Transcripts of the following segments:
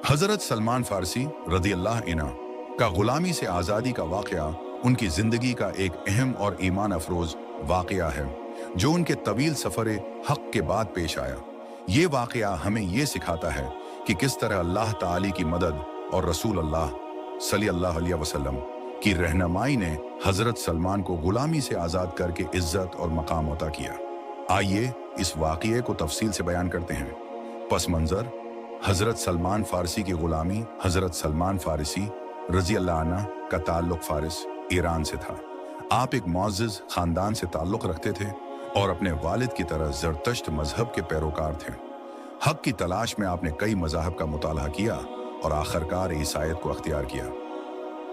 हजरत सलमान फारसी रज़ी अल्लाह इन्हा का गुलामी से आज़ादी का वाक़या उनकी ज़िंदगी का एक अहम और ईमान अफरोज़ वाक़या है जो उनके तवील सफ़र हक़ के बाद पेश आया। ये वाक़या हमें ये सिखाता है कि किस तरह अल्लाह ताली की मदद और रसूल अल्लाह सल्लल्लाहु अलैहि वसल्लम की रहनुमाई ने हज़रत सलमान को गुलामी से आज़ाद करके इज़्ज़त और मकाम अता किया। आइए इस वाक़ये को तफसील से बयान करते हैं। पस मंज़र हज़रत सलमान फ़ारसी की ग़ुलामी। हज़रत सलमान फ़ारसी रज़ी अल्लाह अन्हु का ताल्लुक़ फ़ारिस ईरान से था। आप एक मुअज़्ज़ज़ ख़ानदान से ताल्लुक़ रखते थे और अपने वालिद की तरह ज़रतश्त मज़हब के पैरोकार थे। हक़ की तलाश में आपने कई मज़ाहब का मुताला किया और आखिरकार ईसाईयत को अख्तियार किया।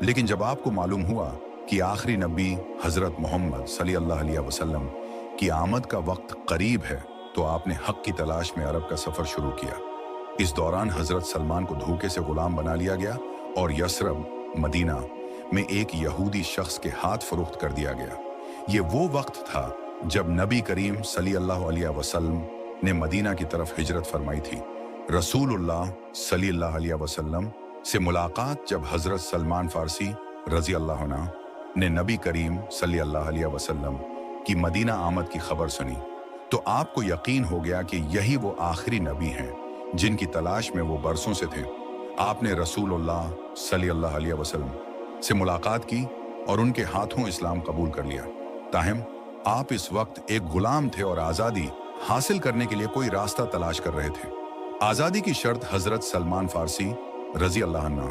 लेकिन जब आपको मालूम हुआ कि आखिरी नबी हज़रत मोहम्मद सल्लल्लाहु अलैहि वसल्लम की आमद का वक्त करीब है, तो आपने हक़ की तलाश में अरब का सफ़र शुरू किया। इस दौरान हज़रत सलमान को धोखे से ग़ुलाम बना लिया गया और यसरब मदीना में एक यहूदी शख्स के हाथ फ़रोख्त कर दिया गया। ये वो वक्त था जब नबी करीम सल्लल्लाहु अलैहि वसल्लम ने मदीना की तरफ हिजरत फरमाई थी। रसूलुल्लाह सल्लल्लाहु अलैहि वसल्लम से मुलाकात जब हज़रत सलमान फ़ारसी रज़ी अल्लाह अन्हु ने नबी करीम सल्लल्लाहु अलैहि वसल्लम की मदीना आमद की खबर सुनी, तो आपको यकीन हो गया कि यही वो आखिरी नबी हैं जिनकी तलाश में वो बरसों से थे। आपने रसूलुल्लाह सल्लल्लाहु अलैहि वसल्लम से मुलाकात की और उनके हाथों इस्लाम कबूल कर लिया। ताहम आप इस वक्त एक गुलाम थे और आज़ादी हासिल करने के लिए कोई रास्ता तलाश कर रहे थे। आज़ादी की शर्त हज़रत सलमान फ़ारसी रज़ी अल्लाह अन्हु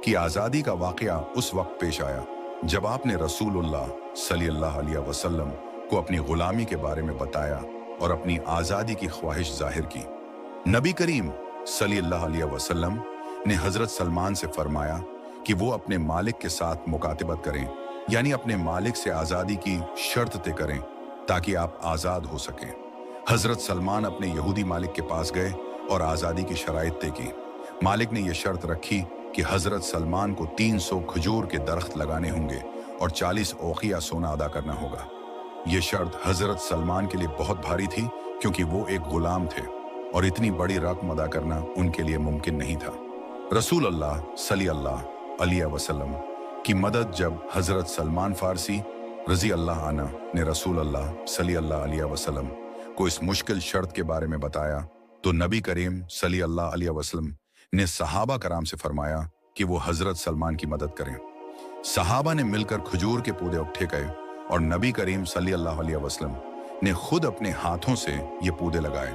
की आज़ादी का वाक़या उस वक्त पेश आया जब आपने रसूलुल्लाह सल्लल्लाहु अलैहि वसल्लम को अपनी ग़ुलामी के बारे में बताया और अपनी आज़ादी की ख्वाहिश ज़ाहिर की। नबी करीम सल्लल्लाहु अलैहि वसल्लम ने हज़रत सलमान से फरमाया कि वो अपने मालिक के साथ मुकातिबत करें, यानी अपने मालिक से आज़ादी की शर्त तय करें ताकि आप आज़ाद हो सकें। हज़रत सलमान अपने यहूदी मालिक के पास गए और आज़ादी की शराइत तय की। मालिक ने यह शर्त रखी कि हज़रत सलमान को 300 खजूर के दरख्त लगाने होंगे और 40 औक़िया सोना अदा करना होगा। ये शर्त हज़रत सलमान के लिए बहुत भारी थी क्योंकि वो एक ग़ुलाम थे और इतनी बड़ी रकम अदा करना उनके लिए मुमकिन नहीं था। रसूल अल्लाह सल्लल्लाहु अलैहि वसल्लम की मदद जब हज़रत सलमान फ़ारसी रज़ी अल्लाह अन्हु ने रसूल अल्लाह सल्लल्लाहु अलैहि वसल्लम को इस मुश्किल शर्त के बारे में बताया, तो नबी करीम सल्लल्लाहु अलैहि वसल्लम ने सहाबा कराम से फरमाया कि वो हज़रत सलमान की मदद करें। सहाबा ने मिलकर खजूर के पौधे उठे गए और नबी करीम सल्लल्लाहु अलैहि वसल्लम ने खुद अपने हाथों से ये पौधे लगाए।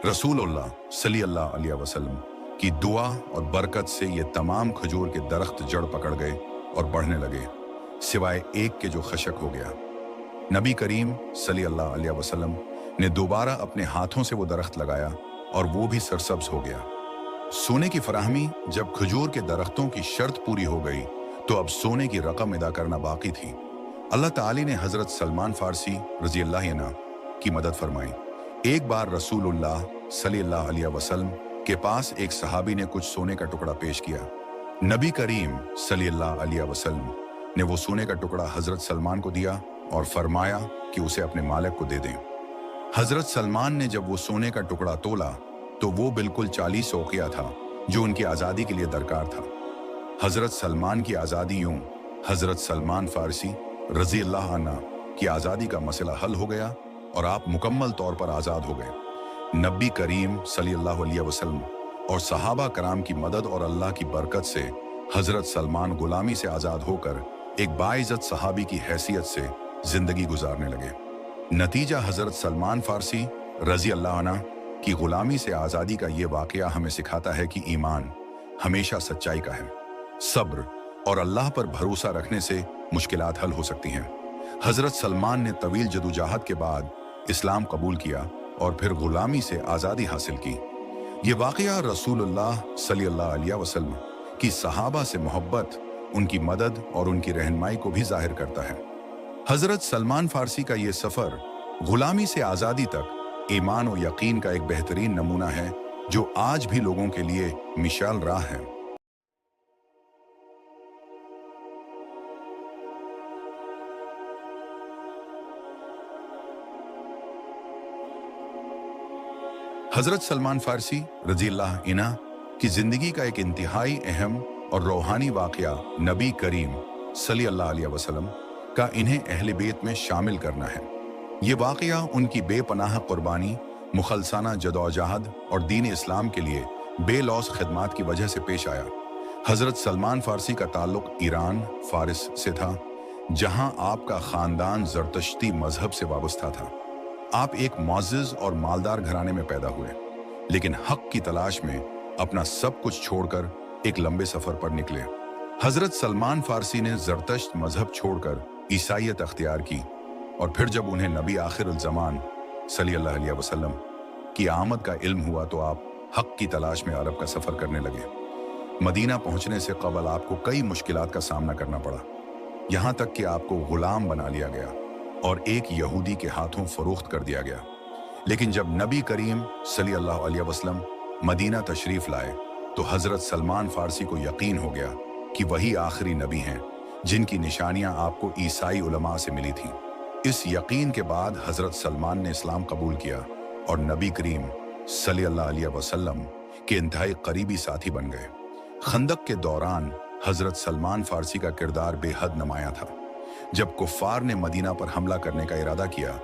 रसूलुल्लाह सल्लल्लाहु अलैहि वसल्लम की दुआ और बरकत से ये तमाम खजूर के दरख्त जड़ पकड़ गए और बढ़ने लगे, सिवाय एक के जो खशक हो गया। नबी करीम सल्लल्लाहु अलैहि वसल्लम ने दोबारा अपने हाथों से वो दरख्त लगाया और वो भी सरसब्ज हो गया। सोने की फराहमी जब खजूर के दरख्तों की शर्त पूरी हो गई, तो अब सोने की रकम अदा करना बाकी थी। अल्लाह ताली ने हज़रत सलमान फ़ारसी रज़ी अल्लाह अन्हु की मदद फरमाई। एक बार रसूलुल्लाह सल्लल्लाहु अलैहि वसल्लम के पास एक सहाबी ने कुछ सोने का टुकड़ा पेश किया। नबी करीम सल्लल्लाहु अलैहि वसल्लम ने वो सोने का टुकड़ा हज़रत सलमान को दिया और फरमाया कि उसे अपने मालिक को दे दें। हज़रत सलमान ने जब वो सोने का टुकड़ा तोला, तो वो बिल्कुल 40 औक़िया था जो उनकी आज़ादी के लिए दरकार था। हज़रत सलमान की आज़ादी यूं हज़रत सलमान फ़ारसी रज़ी अल्लाह अन्हु की आज़ादी का मसला हल हो गया और आप मुकम्मल तौर पर आज़ाद हो गए। नबी करीम सल्लल्लाहु अलैहि वसल्लम और सहाबा कराम की मदद और अल्लाह की बरकत से हज़रत सलमान गुलामी से आज़ाद होकर एक बाइज़्ज़त सहाबी की हैसियत से ज़िंदगी गुजारने लगे। नतीजा हज़रत सलमान फ़ारसी रज़ी अल्लाह अन्हु की ग़ुलामी से आज़ादी का ये वाक़या हमें सिखाता है कि ईमान हमेशा सच्चाई का है। सब्र और अल्लाह पर भरोसा रखने से मुश्किलात हल हो सकती हैं। हज़रत सलमान ने तवील जदोजहद के बाद इस्लाम कबूल किया और फिर ग़ुलामी से आज़ादी हासिल की। ये वाक़या रसूलुल्लाह सल्लल्लाहु अलैहि वसल्लम की सहाबा से मोहब्बत, उनकी मदद और उनकी रहनुमाई को भी ज़ाहिर करता है। हज़रत सलमान फ़ारसी का ये सफ़र ग़ुलामी से आज़ादी तक ईमान और यकीन का एक बेहतरीन नमूना है जो आज भी लोगों के लिए मिसाल राह है। हज़रत सलमान फ़ारसी रज़ी अल्लाह अन्हु कि जिंदगी का एक इंतहाई अहम और रूहानी वाकया नबी करीम सल्लल्लाहु अलैहि वसल्लम का इन्हें अहले बैत में शामिल करना है। ये वाकया उनकी बेपनाह कुर्बानी, मुखलसाना जदोजहद और दीन इस्लाम के लिए बेलौस खिदमात की वजह से पेश आया। हजरत सलमान फारसी का ताल्लुक ईरान फारिस से था, जहां आपका खानदान जरतश्ती मजहब से वाबस्ता था। आप एक मुअज़्ज़िज़ और मालदार घराने में पैदा हुए, लेकिन हक की तलाश में अपना सब कुछ छोड़कर एक लंबे सफर पर निकले। हजरत सलमान फारसी ने जरतश्त मजहब छोड़कर ईसाईयत अख्तियार की, और फिर जब उन्हें नबी आखिरुल ज़मान सल्लल्लाहु अलैहि वसल्लम की आमद का इल्म हुआ तो आप हक की तलाश में अरब का सफर करने लगे। मदीना पहुंचने से कबल आपको कई मुश्किलात का सामना करना पड़ा, यहां तक कि आपको गुलाम बना लिया गया और एक यहूदी के हाथों फरोख्त कर दिया गया। लेकिन जब नबी करीम सल्लल्लाहु अलैहि वसल्लम मदीना तशरीफ लाए तो हजरत सलमान फारसी को यकीन हो गया कि वही आखिरी नबी हैं जिनकी निशानियां आपको ईसाई उलमा से मिली थीं। इस यकीन के बाद हजरत सलमान ने इस्लाम कबूल किया और नबी करीम सल्लल्लाहु अलैहि वसल्लम के इंतहाई करीबी साथी बन गए। खंदक के दौरान हजरत सलमान फारसी का किरदार बेहद नुमायां था। जब कुफ्फार ने मदीना पर हमला करने का इरादा किया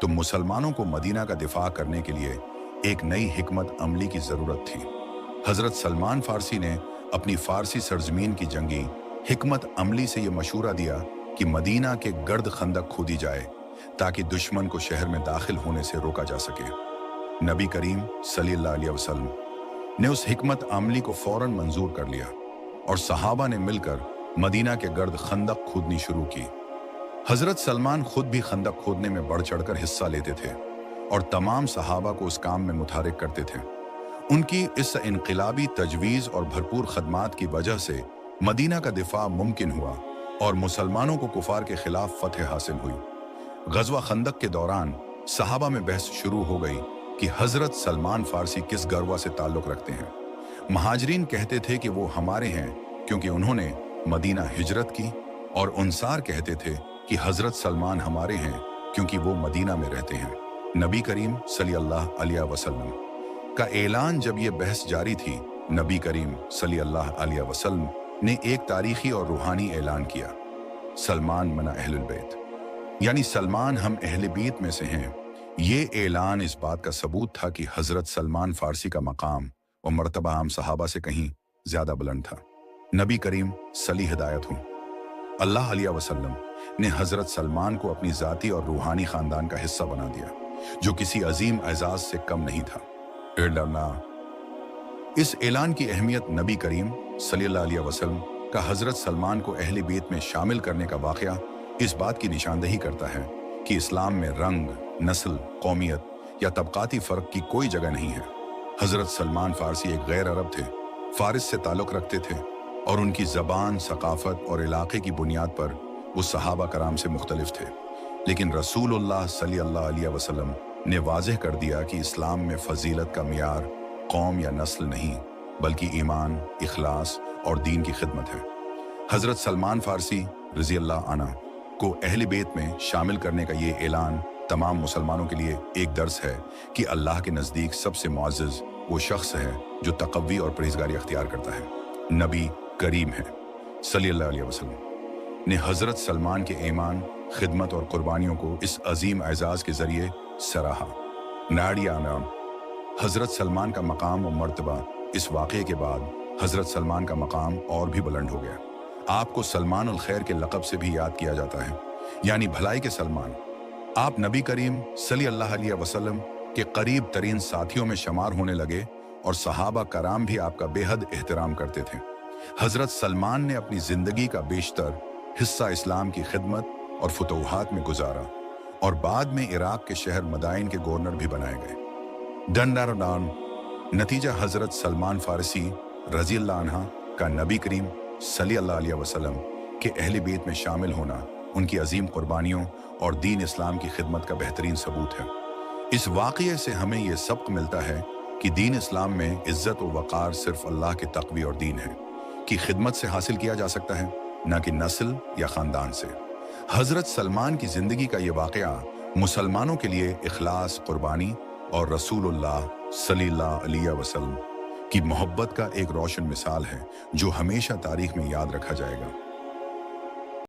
तो मुसलमानों को मदीना का दिफा करने के लिए एक नई हिकमत अमली की जरूरत थी। हजरत सलमान फारसी ने अपनी फारसी सरजमीन की जंगी हिकमत अमली से यह मशूरा दिया कि मदीना के गर्द खंदक खोदी जाए ताकि दुश्मन को शहर में दाखिल होने से रोका जा सके। नबी करीम सल्लल्लाहु अलैहि वसल्लम ने उस हिकमत अमली को फौरन मंजूर कर लिया और सहाबा ने मिलकर मदीना के गर्द खंदक खोदनी शुरू की। हजरत सलमान खुद भी खंदक खोदने में बढ़ चढ़कर हिस्सा लेते थे और तमाम सहाबा को उस काम में मुतारिक करते थे। उनकी इस इनकलाबी तजवीज़ और भरपूर खदमात की वजह से मदीना का दिफा मुमकिन हुआ और मुसलमानों को कुफार के खिलाफ फतह हासिल हुई। गज़वा खंदक के दौरान सहाबा में बहस शुरू हो गई कि हजरत सलमान फारसी किस गरवा से ताल्लुक रखते हैं। महाजरीन कहते थे कि वो हमारे हैं क्योंकि उन्होंने मदीना हिजरत की, और अंसार कहते थे कि हजरत सलमान हमारे हैं क्योंकि वो मदीना में रहते हैं। नबी करीम सल्लल्लाहु अलैहि वसल्लम का ऐलान जब ये बहस जारी थी, नबी करीम सल्लल्लाहु अलैहि वसल्लम ने एक तारीखी और रूहानी ऐलान किया, सलमान मना अहलुल बैत, यानी सलमान हम अहले बैत में से हैं। ये ऐलान इस बात का सबूत था कि हजरत सलमान फारसी का मकाम और मर्तबा आम सहाबा से कहीं ज्यादा बुलंद था। नबी करीम सली हिदायत हूँ अल्लाह अलैहि वसल्लम ने हजरत सलमान को अपनी जाती और रूहानी खानदान का हिस्सा बना दिया, जो किसी अजीम एजाज से कम नहीं था। इस ऐलान की अहमियत नबी करीम सल्लल्लाहु अलैहि वसल्लम का हजरत सलमान को अहले बैत में शामिल करने का वाकया इस बात की निशानदही करता है कि इस्लाम में रंग, नस्ल, कौमियत या तबकाती फ़र्क की कोई जगह नहीं है। हजरत सलमान फारसी एक गैर अरब थे, फारिस से ताल्लुक़ रखते थे और उनकी ज़बान, सकाफ़त और इलाके की बुनियाद पर वो सहाबा कराम से मुख्तलिफ थे। लेकिन रसूलुल्लाह सल्लल्लाहु अलैहि वसल्लम ने वाज़ेह कर दिया कि इस्लाम में फ़जीलत का मियार कौम या नस्ल नहीं, बल्कि ईमान, इखलास और दीन की खिदमत है। हजरत सलमान फारसी रज़ी अल्लाह अन्हु को अहले बैत में शामिल करने का ये ऐलान तमाम मुसलमानों के लिए एक दर्स है कि अल्लाह के नज़दीक सबसे मुअज़्ज़ज़ वो शख्स है जो तक़व्वी और परहेज़गारी अख्तियार करता है। नबी करीम है सल्लल्लाहु अलैहि वसल्लम ने हजरत सलमान के ईमान, खिदमत और कुर्बानियों को इस अजीम एजाज़ के ज़रिए सराहा। नाड़ियाना हजरत सलमान का मकाम और मर्तबा इस वाक़े के बाद हजरत सलमान का मकाम और भी बुलंद हो गया। आपको सलमान उल खैर के लक़ब से भी याद किया जाता है, यानी भलाई के सलमान। आप नबी करीम सल्लल्लाहु अलैहि वसल्लम के करीब तरीन साथियों में शुमार होने लगे और सहाबा कराम भी आपका बेहद एहतराम करते थे। हजरत सलमान ने अपनी जिंदगी का बेशतर हिस्सा इस्लाम की खिदमत और फुतूहात में गुजारा और बाद में इराक के शहर मदाइन के गवर्नर भी बनाए गए। डंडारोडान नतीजा हजरत सलमान फारसी रज़ी अल्लाह अन्हा का नबी करीम सल्लल्लाहु अलैहि वसल्लम के अहले बैत में शामिल होना उनकी अजीम कुर्बानियों और दीन इस्लाम की खिदमत का बेहतरीन सबूत है। इस वाक़ये से हमें यह सबक मिलता है कि दीन इस्लाम में इज्जत व वक़ार सिर्फ अल्लाह के तक़वी और दीन है की खिदमत से हासिल किया जा सकता है, न कि नस्ल या ख़ानदान से। हजरत सलमान की ज़िंदगी का ये वाक़या मुसलमानों के लिए इखलास, कुर्बानी और रसूलुल्लाह सल्लल्लाहु अलैहि वसल्लम की मोहब्बत का एक रोशन मिसाल है जो हमेशा तारीख में याद रखा जाएगा।